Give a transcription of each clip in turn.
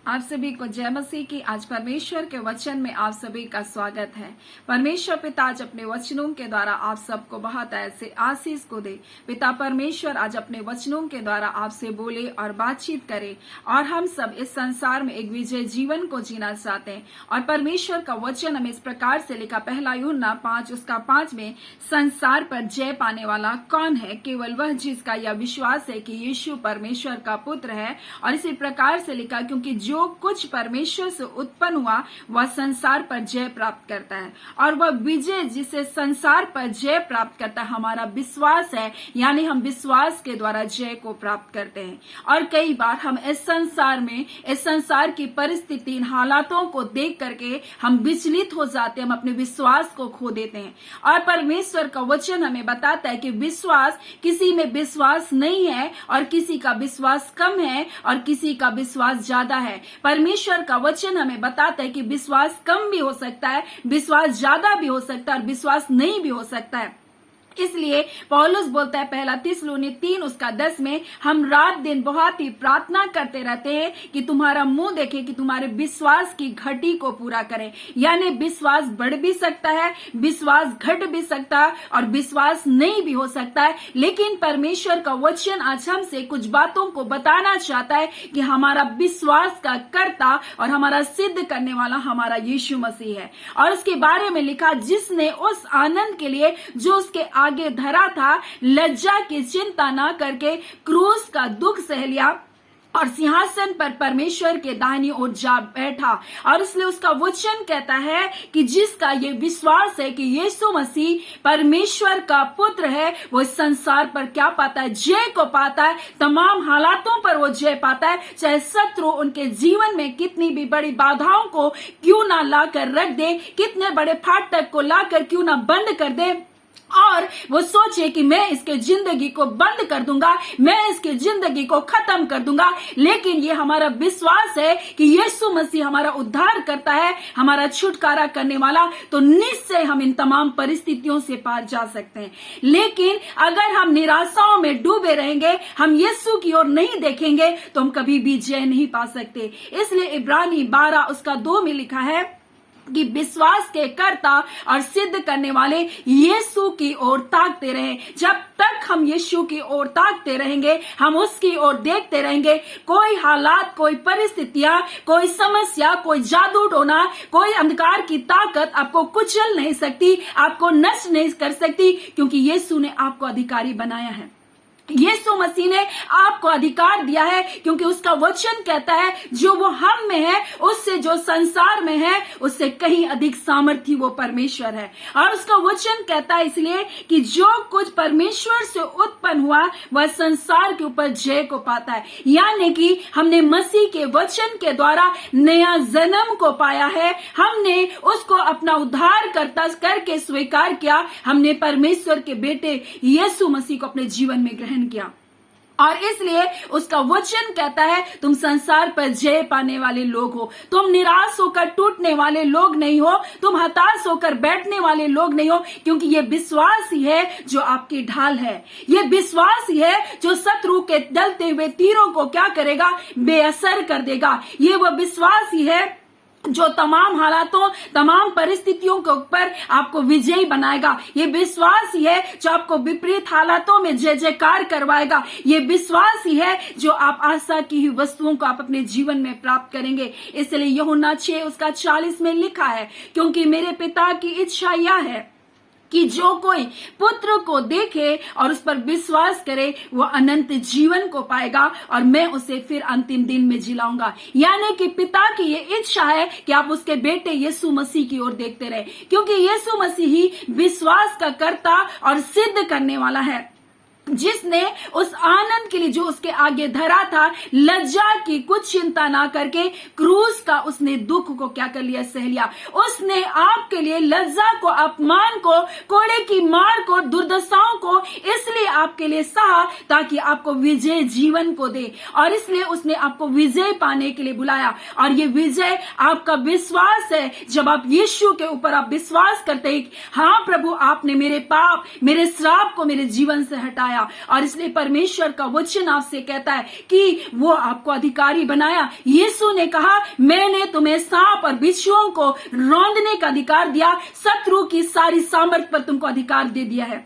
आप सभी को जय मसीह की। आज परमेश्वर के वचन में आप सभी का स्वागत है। परमेश्वर पिता आज अपने वचनों के द्वारा आप सबको बहुत ऐसे आशीष को दे। पिता परमेश्वर आज अपने वचनों के द्वारा आपसे बोले और बातचीत करे, और हम सब इस संसार में एक विजय जीवन को जीना चाहते हैं। और परमेश्वर का वचन हमें इस प्रकार से लिखा, पहला यूहन्ना 5:5 में, संसार पर जय पाने वाला कौन है? केवल वह जिसका यह विश्वास है कि यीशु परमेश्वर का पुत्र है। और इसी प्रकार से लिखा, क्योंकि जो कुछ परमेश्वर से उत्पन्न हुआ वह संसार पर जय प्राप्त करता है, और वह विजय जिसे संसार पर जय प्राप्त करता है हमारा विश्वास है। यानी हम विश्वास के द्वारा जय को प्राप्त करते हैं। और कई बार हम इस संसार की परिस्थिति, हालातों को देख करके हम विचलित हो जाते हैं, हम अपने विश्वास को खो देते हैं। और परमेश्वर का वचन हमें बताता है कि विश्वास, किसी में विश्वास नहीं है और किसी का विश्वास कम है और किसी का विश्वास ज्यादा है। परमेश्वर का वचन हमें बताता है कि विश्वास कम भी हो सकता है, विश्वास ज्यादा भी हो सकता है और विश्वास नहीं भी हो सकता है। इसलिए पौलुस बोलता है, पहला थिस्सलुनी 3:10 में, हम रात दिन बहुत ही प्रार्थना करते रहते हैं कि तुम्हारा मुंह देखे, कि तुम्हारे विश्वास की घटी को पूरा करें। यानी विश्वास बढ़ भी सकता है, विश्वास घट भी सकता है और विश्वास नहीं भी हो सकता है। लेकिन परमेश्वर का वचन आज हमसे कुछ बातों को बताना चाहता है कि हमारा विश्वास का कर्ता और हमारा सिद्ध करने वाला हमारा यीशु मसीह है। और उसके बारे में लिखा, जिसने उस आनंद के लिए जो उसके आगे धरा था, लज्जा की चिंता ना करके क्रूस का दुख सह लिया और सिंहासन पर परमेश्वर के दाहिनी ओर जा बैठा। और इसलिए उसका वचन कहता है कि जिसका ये विश्वास है कि यीशु मसीह परमेश्वर का पुत्र है, वो इस संसार पर क्या पाता है? जय को पाता है। तमाम हालातों पर वो जय पाता है। चाहे शत्रु उनके जीवन में कितनी भी बड़ी बाधाओं को क्यों ना लाकर रख दे, कितने बड़े फाटक को लाकर क्यों ना बंद कर दे, और वो सोचे कि मैं इसके जिंदगी को बंद कर दूंगा, मैं इसकी जिंदगी को खत्म कर दूंगा। लेकिन ये हमारा विश्वास है कि यीशु मसीह हमारा उद्धार करता है, हमारा छुटकारा करने वाला, तो निश्चय हम इन तमाम परिस्थितियों से पार जा सकते हैं। लेकिन अगर हम निराशाओं में डूबे रहेंगे, हम यीशु की ओर नहीं देखेंगे, तो हम कभी भी जय नहीं पा सकते। इसलिए इब्रानी 12:2 में लिखा है कि विश्वास के कर्ता और सिद्ध करने वाले यीशु की ओर ताकते रहे। जब तक हम यीशु की ओर ताकते रहेंगे, हम उसकी ओर देखते रहेंगे, कोई हालात, कोई परिस्थितियां, कोई समस्या, कोई जादू टोना, कोई अंधकार की ताकत आपको कुचल नहीं सकती, आपको नष्ट नहीं कर सकती, क्योंकि यीशु ने आपको अधिकारी बनाया है। यीशु मसीह ने आपको अधिकार दिया है, क्योंकि उसका वचन कहता है जो वो हम में है, उससे जो संसार में है, उससे कहीं अधिक सामर्थी वो परमेश्वर है। और उसका वचन कहता है इसलिए कि जो कुछ परमेश्वर से उत्पन्न हुआ वह संसार के ऊपर जय को पाता है। यानी कि हमने मसीह के वचन के द्वारा नया जन्म को पाया है, हमने उसको अपना उद्धार करता करके स्वीकार किया, हमने परमेश्वर के बेटे यीशु मसीह को अपने जीवन में ग्रहण किया। और इसलिए उसका वचन कहता है, तुम संसार पर जय पाने वाले लोग हो, तुम निराश होकर टूटने वाले लोग नहीं हो, तुम हताश होकर बैठने वाले लोग नहीं हो, क्योंकि ये विश्वास ही है जो आपकी ढाल है। ये विश्वास ही है जो शत्रु के डलते हुए तीरों को क्या करेगा? बेअसर कर देगा। ये वो विश्वास ही है जो तमाम हालातों, तमाम परिस्थितियों के ऊपर आपको विजयी बनाएगा। ये विश्वास ही है जो आपको विपरीत हालातों में जय जयकार करवाएगा। ये विश्वास ही है जो आप आशा की हुई वस्तुओं को आप अपने जीवन में प्राप्त करेंगे। इसलिए यूहन्ना 6:40 में लिखा है, क्योंकि मेरे पिता की इच्छा यह है कि जो कोई पुत्र को देखे और उस पर विश्वास करे, वो अनंत जीवन को पाएगा और मैं उसे फिर अंतिम दिन में जिलाऊंगा। यानी कि पिता की ये इच्छा है कि आप उसके बेटे यीशु मसीह की ओर देखते रहे, क्योंकि यीशु मसीह ही विश्वास का कर्ता और सिद्ध करने वाला है, जिसने उस आनंद के लिए जो उसके आगे धरा था, लज्जा की कुछ चिंता ना करके क्रूस का उसने दुख को क्या कर लिया? सह लिया। उसने आपके लिए लज्जा को, अपमान को, कोड़े की मार को, दुर्दशाओं को इसलिए आपके लिए सहा ताकि आपको विजय जीवन को दे। और इसलिए उसने आपको विजय पाने के लिए बुलाया। और ये विजय आपका विश्वास है। जब आप यीशु के ऊपर आप विश्वास करते हैं, हाँ प्रभु, आपने मेरे पाप, मेरे श्राप को मेरे जीवन से हटाया, बनाया। और इसलिए परमेश्वर का वचन आपसे कहता है कि वो आपको अधिकारी बनाया। यीशु ने कहा, मैंने तुम्हें सांप और बिच्छुओं को रौंदने का अधिकार दिया, शत्रु की सारी सामर्थ पर तुमको अधिकार दे दिया है।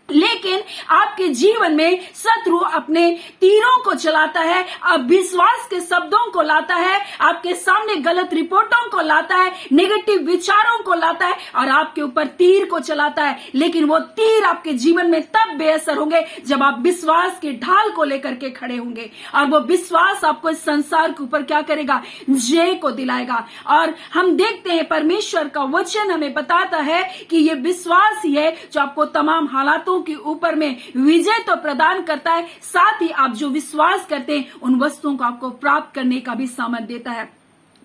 लेकिन आपके जीवन में शत्रु अपने तीरों को चलाता है, अविश्वास के शब्दों को लाता है, आपके सामने गलत रिपोर्टों को लाता है, नेगेटिव विचारों को लाता है और आपके ऊपर तीर को चलाता है। लेकिन वो तीर आपके जीवन में तब बेअसर होंगे जब आप विश्वास के ढाल को लेकर के खड़े होंगे। और वो विश्वास आपको इस संसार के ऊपर क्या करेगा? जय को दिलाएगा। और हम देखते हैं परमेश्वर का वचन हमें बताता है कि ये विश्वास ही है जो आपको तमाम हालातों के ऊपर में विजय तो प्रदान करता है, साथ ही आप जो विश्वास करते हैं उन वस्तुओं को आपको प्राप्त करने का भी सामर्थ देता है।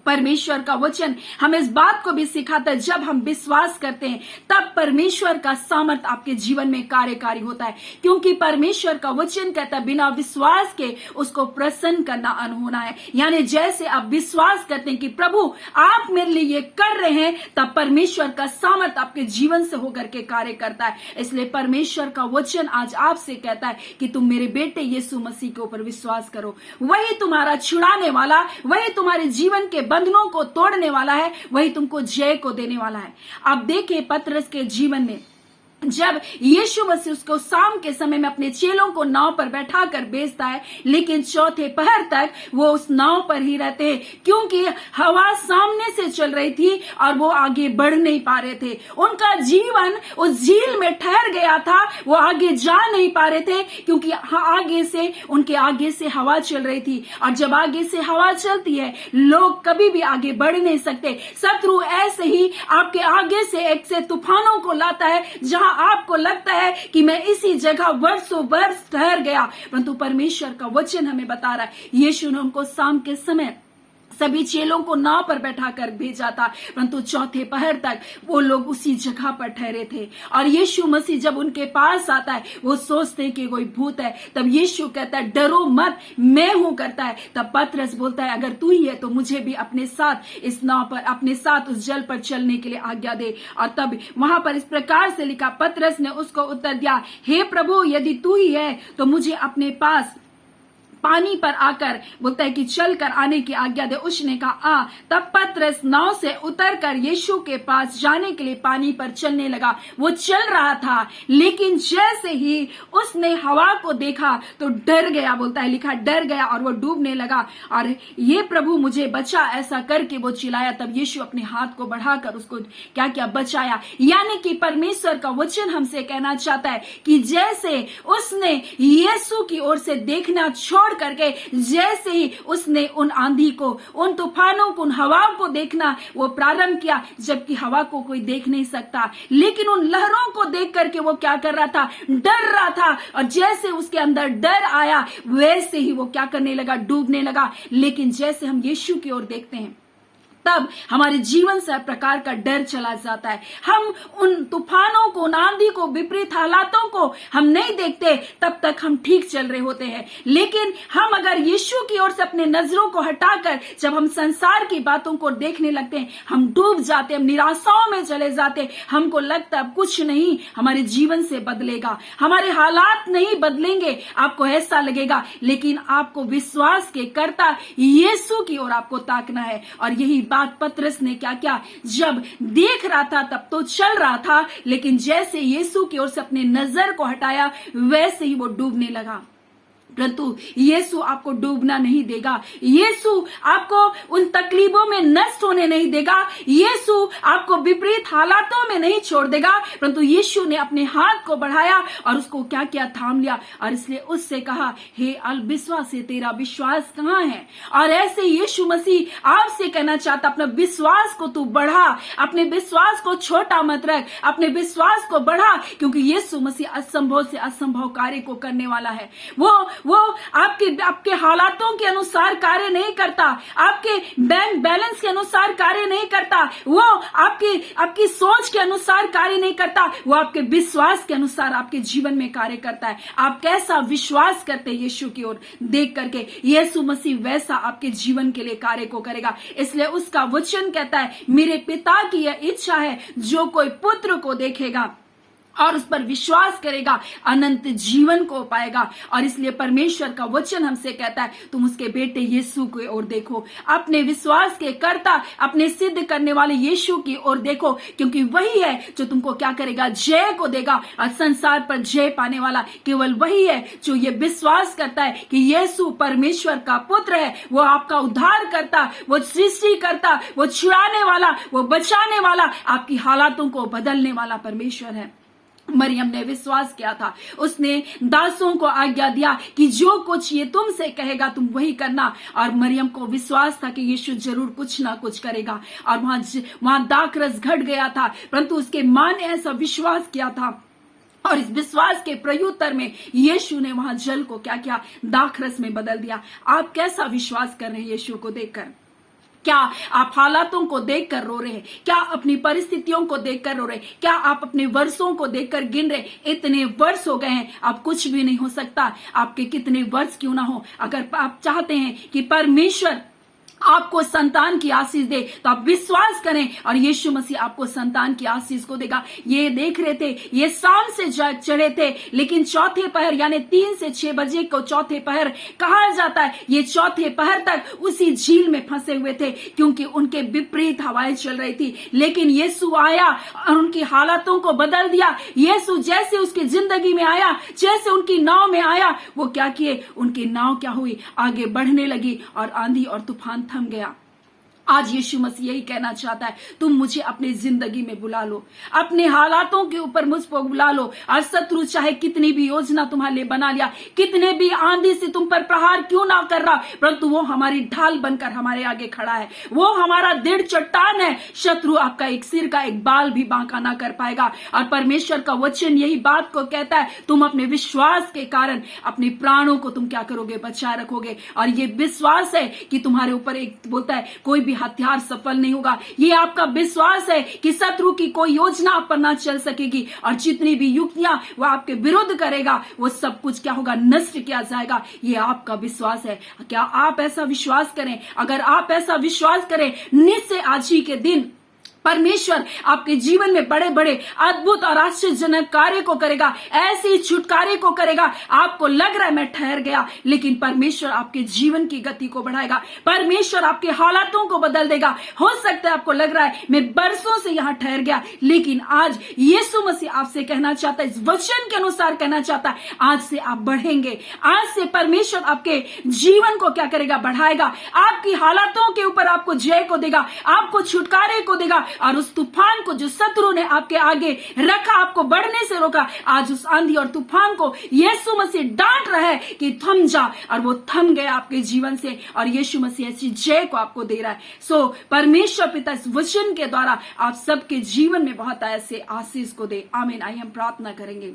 परमेश्वर का वचन हमें इस बात को भी सिखाता है, जब हम विश्वास करते हैं तब परमेश्वर का सामर्थ आपके जीवन में कार्यकारी होता है। क्योंकि परमेश्वर का वचन कहता है, बिना विश्वास के उसको प्रसन्न करना अनहोना है। यानी जैसे आप विश्वास करते हैं कि प्रभु आप मेरे लिए ये कर रहे हैं, तब परमेश्वर का सामर्थ आपके जीवन से होकर के कार्य करता है। इसलिए परमेश्वर का वचन आज आपसे कहता है कि तुम मेरे बेटे यीशु मसीह के ऊपर विश्वास करो। वही तुम्हारा छुड़ाने वाला, वही तुम्हारे जीवन के बंधनों को तोड़ने वाला है, वही तुमको जय को देने वाला है। आप देखें पतरस के जीवन में जब यीशु मसीह उसको शाम के समय में अपने चेलों को नाव पर बैठाकर भेजता है, लेकिन चौथे पहर तक वो उस नाव पर ही रहते हैं, क्योंकि हवा सामने से चल रही थी और वो आगे बढ़ नहीं पा रहे थे। उनका जीवन उस झील में ठहर गया था, वो आगे जा नहीं पा रहे थे, क्योंकि उनके आगे से हवा चल रही थी। और जब आगे से हवा चलती है, लोग कभी भी आगे बढ़ नहीं सकते। शत्रु ऐसे ही आपके आगे से एक से तूफानों को लाता है, जहां आपको लगता है कि मैं इसी जगह वर्षों वर्ष ठहर गया, परंतु परमेश्वर का वचन हमें बता रहा है, यीशु ने उनको शाम के समय सभी चेलों को नाव पर बैठाकर भेजा था, परंतु चौथे पहर तक वो लोग उसी जगह पर ठहरे थे। और यीशु मसीह जब उनके पास आता है, वो सोचते हैं कि कोई भूत है। तब यीशु कहता है, डरो मत, मैं हूं करता है। तब पतरस बोलता है, अगर तू ही है तो मुझे भी अपने साथ इस नाव पर, अपने साथ उस जल पर चलने के लिए आज्ञा दे। और तब वहां पर इस प्रकार से लिखा, पतरस ने उसको उत्तर दिया, हे प्रभु, यदि तू ही है तो मुझे अपने पास पानी पर आकर, बोलता है कि चल कर आने की आज्ञा दे। उसने कहा, आ। तब पतरस नाव से उतरकर यीशु के पास जाने के लिए पानी पर चलने लगा। वो चल रहा था, लेकिन जैसे ही उसने हवा को देखा तो डर गया। बोलता है, लिखा, डर गया और वो डूबने लगा। और ये प्रभु मुझे बचा, ऐसा करके वो चिल्लाया। तब यीशु अपने हाथ को बढ़ाकर उसको क्या क्या बचाया। यानी कि परमेश्वर का वचन हमसे कहना चाहता है कि जैसे उसने यीशु की ओर से देखना छोड़ करके, जैसे ही उसने उन आंधी को, उन तूफानों को, उन हवाओं को देखना वो प्रारंभ किया, जबकि हवा को कोई देख नहीं सकता, लेकिन उन लहरों को देख करके वो क्या कर रहा था? डर रहा था। और जैसे उसके अंदर डर आया, वैसे ही वो क्या करने लगा? डूबने लगा। लेकिन जैसे हम यीशु की ओर देखते हैं, तब हमारे जीवन से हर प्रकार का डर चला जाता है। हम उन तूफानों को, उन आंधी को, विपरीत हालातों को हम नहीं देखते, तब तक हम ठीक चल रहे होते हैं। लेकिन हम अगर यीशु की ओर से अपने नजरों को हटाकर जब हम संसार की बातों को देखने लगते हैं, हम डूब जाते हैं, हम निराशाओं में चले जाते हैं। हमको लगता है अब कुछ नहीं हमारे जीवन से बदलेगा, हमारे हालात नहीं बदलेंगे, आपको ऐसा लगेगा। लेकिन आपको विश्वास के कर्ता यीशु की ओर आपको ताकना है। और यही बात पतरस ने क्या किया? जब देख रहा था तब तो चल रहा था, लेकिन जैसे यीशु की ओर से अपने नजर को हटाया, वैसे ही वो डूबने लगा। परंतु यीशु आपको डूबना नहीं देगा। यीशु आपको उन तकलीफों में नष्ट होने नहीं देगा। यीशु आपको विपरीत हालातों में नहीं छोड़ देगा, परंतु यीशु ने अपने हाथ को बढ़ाया और उसको क्या किया? थाम लिया। और इसलिए उससे कहा, हे अल्पविश्वासी, तेरा विश्वास कहाँ है? और ऐसे यीशु मसीह आपसे कहना चाहता, अपना विश्वास को तू बढ़ा, अपने विश्वास को छोटा मत रख, अपने विश्वास को बढ़ा, क्योंकि यीशु मसीह असंभव से असंभव कार्य को करने वाला है। वो आपके हालातों के अनुसार कार्य नहीं करता, आपके बैंक बैलेंस के अनुसार कार्य नहीं करता, वो आपकी सोच के अनुसार कार्य नहीं करता, वो आपके विश्वास के अनुसार आपके जीवन में कार्य करता है। आप कैसा विश्वास करते हैं यीशु की ओर देख करके, यीशु मसीह वैसा आपके जीवन के लिए कार्य को करेगा। इसलिए उसका वचन कहता है, मेरे पिता की यह इच्छा है, जो कोई पुत्र को देखेगा और उस पर विश्वास करेगा अनंत जीवन को पाएगा। और इसलिए परमेश्वर का वचन हमसे कहता है तुम उसके बेटे यीशु की ओर देखो, अपने विश्वास के कर्ता, अपने सिद्ध करने वाले यीशु की ओर देखो, क्योंकि वही है जो तुमको क्या करेगा, जय को देगा। और संसार पर जय पाने वाला केवल वही है जो ये विश्वास करता है कि यीशु परमेश्वर का पुत्र है, वो आपका उद्धार करता, वो सृष्टि करता, वो छुड़ाने वाला, वो बचाने वाला, आपकी हालातों को बदलने वाला परमेश्वर है। मरियम ने विश्वास किया था, उसने दासों को आज्ञा दिया कि जो कुछ ये तुमसे कहेगा तुम वही करना। और मरियम को विश्वास था कि यीशु जरूर कुछ ना कुछ करेगा। और वहां दाखरस घट गया था, परंतु उसके मां ने ऐसा विश्वास किया था और इस विश्वास के प्रत्युत्तर में यीशु ने वहां जल को क्या किया, दाखरस में बदल दिया। आप कैसा विश्वास कर रहे हैं यीशु को देखकर? क्या आप हालातों को देखकर रो रहे हैं? क्या अपनी परिस्थितियों को देखकर रो रहे हैं? क्या आप अपने वर्षों को देखकर गिन रहे? इतने वर्ष हो गए हैं, अब कुछ भी नहीं हो सकता। आपके कितने वर्ष क्यों ना हो, अगर आप चाहते हैं कि परमेश्वर आपको संतान की आशीष दे तो आप विश्वास करें और यीशु मसीह आपको संतान की आशीष को देगा। ये देख रहे थे, ये शाम से चढ़े थे, लेकिन चौथे पहर यानी 3 से 6 बजे को चौथे पहर कहा जाता है। ये चौथे पहर तक उसी झील में फंसे हुए थे क्योंकि उनके विपरीत हवाएं चल रही थी। लेकिन यीशु आया और उनकी हालातों को बदल दिया। यीशु जैसे उसकी जिंदगी में आया, जैसे उनकी नाव में आया, वो क्या किए, उनकी नाव क्या हुई, आगे बढ़ने लगी और आंधी और तूफान थम गया। आज यीशु मसीह यही कहना चाहता है, तुम मुझे अपनी जिंदगी में बुला लो, अपने हालातों के ऊपर मुझ पर बुला लो। और शत्रु चाहे कितनी भी योजना तुम्हारे लिए बना लिया, कितने भी आंधी से तुम पर प्रहार क्यों ना कर रहा, परंतु वो हमारी ढाल बनकर हमारे आगे खड़ा है, वो हमारा दृढ़ चट्टान है। शत्रु आपका एक सिर का एक बाल भी बांका ना कर पाएगा। और परमेश्वर का वचन यही बात को कहता है, तुम अपने विश्वास के कारण अपने प्राणों को तुम क्या करोगे, बचाए रखोगे। और ये विश्वास है कि तुम्हारे ऊपर एक बोलता है कोई भी हथियार सफल नहीं होगा। ये आपका विश्वास है कि शत्रु की कोई योजना आप पर ना चल सकेगी और जितनी भी युक्तियां वो आपके विरुद्ध करेगा वो सब कुछ क्या होगा, नष्ट किया जाएगा। ये आपका विश्वास है। क्या आप ऐसा विश्वास करें? अगर आप ऐसा विश्वास करें, निश्चय आज ही के दिन परमेश्वर आपके जीवन में बड़े बड़े अद्भुत और आश्चर्यजनक कार्य को करेगा, ऐसे छुटकारे को करेगा। आपको लग रहा है मैं ठहर गया, लेकिन परमेश्वर आपके जीवन की गति को बढ़ाएगा। परमेश्वर आपके हालातों को बदल देगा। हो सकता है आपको लग रहा है मैं बरसों से यहां ठहर गया, लेकिन आज यीशु मसीह आपसे कहना चाहता है, इस वचन के अनुसार कहना चाहता है, आज से आप बढ़ेंगे। आज से परमेश्वर आपके जीवन को क्या करेगा, बढ़ाएगा। आपकी हालातों के ऊपर आपको जय को देगा, आपको छुटकारे को देगा। और उस तूफान को जो शत्रु ने आपके आगे रखा, आपको बढ़ने से रोका, आज उस आंधी और तूफान को यीशु मसीह डांट रहा है कि थम जा, और वो थम गया आपके जीवन से। और यीशु मसीह ऐसी जय को आपको दे रहा है। सो परमेश्वर पिता इस वचन के द्वारा आप सबके जीवन में बहुत ऐसे आशीष को दे। आमीन। आइए हम प्रार्थना करेंगे।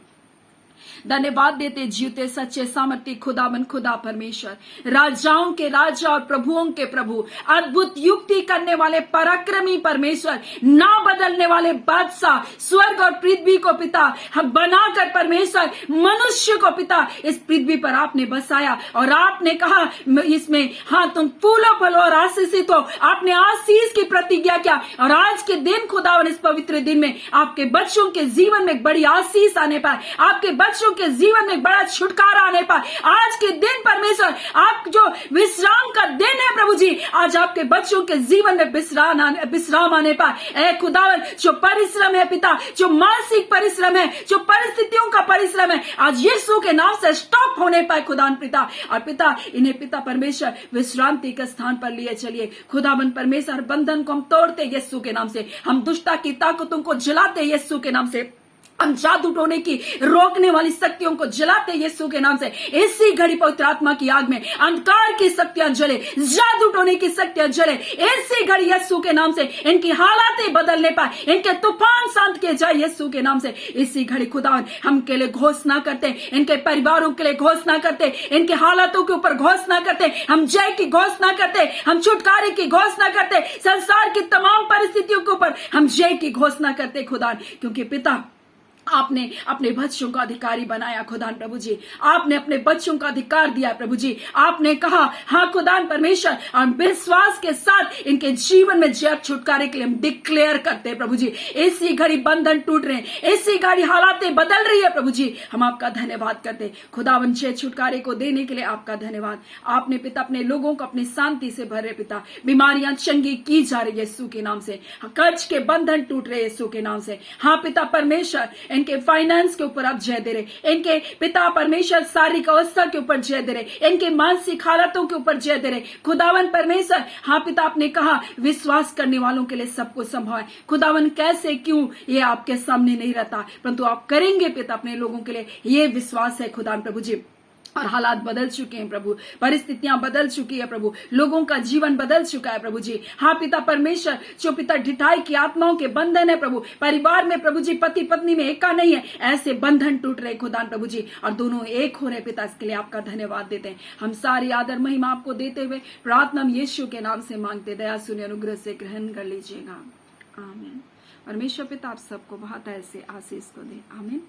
धन्यवाद देते जीवते सच्चे सामर्थ्य खुदावन खुदा परमेश्वर, राजाओं के राजा और प्रभुओं के प्रभु, अद्भुत युक्ति करने वाले पराक्रमी परमेश्वर, ना बदलने वाले बादशाह, स्वर्ग और पृथ्वी को पिता हम बनाकर परमेश्वर मनुष्य को पिता इस पृथ्वी पर आपने बसाया। और आपने कहा इसमें हाँ तुम फूलो फलो और आशीषित हो। आपने आशीष की प्रतिज्ञा किया और आज के दिन खुदावन इस पवित्र दिन में आपके बच्चों के जीवन में बड़ी आशीष आने पाए, आपके बच्चों के जीवन में बड़ा छुटकारा आने पाए। आज के दिन परमेश्वर आप जो विश्राम का दिन है प्रभु जी, आज आपके बच्चों के जीवन में विश्राम आने पाए। ऐ खुदावन जो परिश्रम है पिता, जो मानसिक परिश्रम है, जो परिस्थितियों का परिश्रम है, आज यीशु के नाम से स्टॉप होने पाए खुदावन पिता। और पिता इन्हें पिता परमेश्वर विश्रांति के स्थान पर लिए चलिए खुदावन परमेश्वर। बंधन को हम तोड़ते यीशु के नाम से, हम दुष्टता की ताकतों को जलाते यीशु के नाम से, हम जादू टोने की रोकने वाली शक्तियों को जलाते यीशु के नाम से। इसी घड़ी पवित्र आत्मा की आग में अंधकार की शक्तियां जले, जादू टोने की शक्तियां जले। इसी घड़ी यीशु के नाम से इनकी हालातें बदलने पाए, इनके तूफान शांत किए जाए यीशु के नाम से। इसी घड़ी खुदा हम के लिए घोषणा करते, इनके परिवारों के लिए घोषणा करते, इनके हालातों के ऊपर घोषणा करते, हम जय की घोषणा करते, हम छुटकारे की घोषणा करते, संसार की तमाम परिस्थितियों के ऊपर हम जय की घोषणा करते खुदा, क्योंकि पिता आपने अपने बच्चों का अधिकारी बनाया खुदान प्रभु जी। आपने अपने बच्चों का अधिकार दिया प्रभु जी। आपने कहा हाँ खुदान परमेश्वर, हम विश्वास के साथ इनके जीवन में जय छुटकारे के लिए हम डिक्लेयर करते हैं प्रभु जी। इसी घड़ी बंधन टूट रहे हैं, इसी घड़ी हालातें बदल रही है प्रभु जी। हम आपका धन्यवाद करते हैं खुदावन, जय छुटकारे को देने के लिए आपका धन्यवाद। आपने पिता अपने लोगों को अपनी शांति से भरे पिता, बीमारियां चंगी की जा रही है यीशु के नाम से, कर्ज के बंधन टूट रहे यीशु के नाम से। हाँ पिता परमेश्वर, इनके फाइनेंस के ऊपर आप जय दे रहे, इनके पिता परमेश्वर शारीरिक अवस्था के ऊपर जय दे रहे, इनके मानसिक हालातों के ऊपर जय दे रहे खुदावन परमेश्वर। हाँ पिता, आपने कहा विश्वास करने वालों के लिए सब कुछ संभव है खुदावन। कैसे क्यों ये आपके सामने नहीं रहता, परंतु आप करेंगे पिता अपने लोगों के लिए, ये विश्वास है खुदावन प्रभु जी। और हालात बदल चुके हैं प्रभु, परिस्थितियां बदल चुकी है प्रभु, लोगों का जीवन बदल चुका है प्रभु जी। हाँ पिता परमेश्वर, जो पिता ढिठाई की आत्माओं के बंधन है प्रभु, परिवार में प्रभु जी पति पत्नी में एका नहीं है, ऐसे बंधन टूट रहे खुदान प्रभु जी, और दोनों एक हो रहे पिता। इसके लिए आपका धन्यवाद देते हैं। हम सारी आदर महिमा आपको देते हुए प्रार्थना हम यीशु के नाम से मांगते, दया सुने अनुग्रह से ग्रहण कर लीजिएगा। आमीन। परमेश्वर पिता आप सबको बहुत ऐसे आशीष को दे। आमीन।